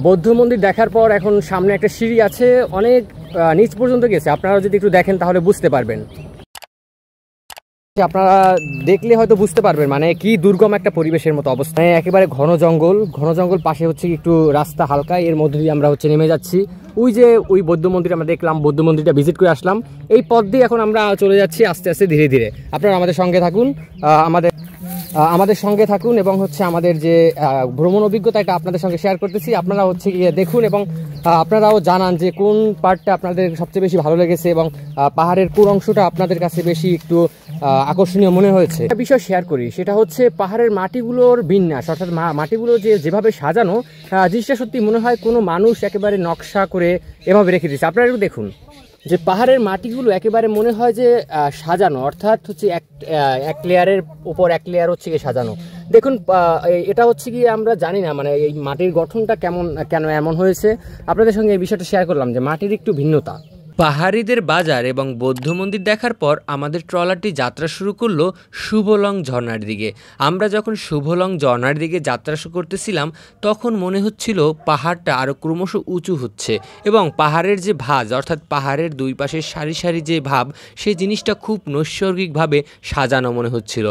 বৌদ্ধ মন্দির দেখার পর এখন সামনে একটা সিঁড়ি আছে, অনেক নিচ পর্যন্ত গেছে। আপনারা যদি একটু দেখেন তাহলে বুঝতে পারবেন। আপনারা দেখলে হয়তো বুঝতে পারবেন মানে কি দুর্গম একটা পরিবেশের মতো অবস্থা। একেবারে ঘন জঙ্গল, পাশে হচ্ছে একটু রাস্তা হালকা, এর মধ্যে দিয়ে আমরা হচ্ছে নেমে যাচ্ছি। ওই যে ওই বৌদ্ধ মন্দির আমরা দেখলাম, বৌদ্ধ মন্দিরটা ভিজিট করে আসলাম। এই পথ দিয়ে এখন আমরা চলে যাচ্ছি আস্তে আস্তে ধীরে ধীরে। আপনারা আমাদের সঙ্গে থাকুন, আমাদের সঙ্গে থাকুন এবং হচ্ছে আমাদের যে ভ্রমণ অভিজ্ঞতা এটা আপনাদের সঙ্গে শেয়ার করতেছি। আপনারা হচ্ছে গিয়ে দেখুন এবং আপনারাও জানান যে কোন পার্টটা আপনাদের সবচেয়ে বেশি ভালো লেগেছে এবং পাহাড়ের কোন অংশটা আপনাদের কাছে বেশি একটু আকর্ষণীয় মনে হয়েছে। একটা বিষয় শেয়ার করি, সেটা হচ্ছে পাহাড়ের মাটিগুলোর বিন্যাস, অর্থাৎ মাটিগুলো যেভাবে সাজানো, জিনিসটা সত্যি মনে হয় কোনো মানুষ একেবারে নকশা করে এভাবে রেখে দিয়েছে। আপনারা একটু দেখুন যে পাহাড়ের মাটিগুলো একেবারে মনে হয় যে সাজানো, অর্থাৎ হচ্ছে এক লেয়ারের উপর এক লেয়ার হচ্ছে গিয়ে সাজানো। দেখুন এটা হচ্ছে গিয়ে আমরা জানি না মানে এই মাটির গঠনটা কেন এমন হয়েছে। আপনাদের সঙ্গে এই বিষয়টা শেয়ার করলাম যে মাটির একটু ভিন্নতা। পাহাড়িদের বাজার এবং বৌদ্ধ মন্দির দেখার পর আমাদের ট্রলারটি যাত্রা শুরু করলো শুভলং ঝর্ণার দিকে। আমরা যখন শুভলং ঝর্ণার দিকে যাত্রা শুরু করতেছিলাম তখন মনে হচ্ছিল পাহাড়টা আরও ক্রমশ উঁচু হচ্ছে এবং পাহাড়ের যে ভাঁজ, অর্থাৎ পাহাড়ের দুই পাশের সারি সারি যে ভাব, সেই জিনিসটা খুব নৈসর্গিকভাবে সাজানো মনে হচ্ছিল।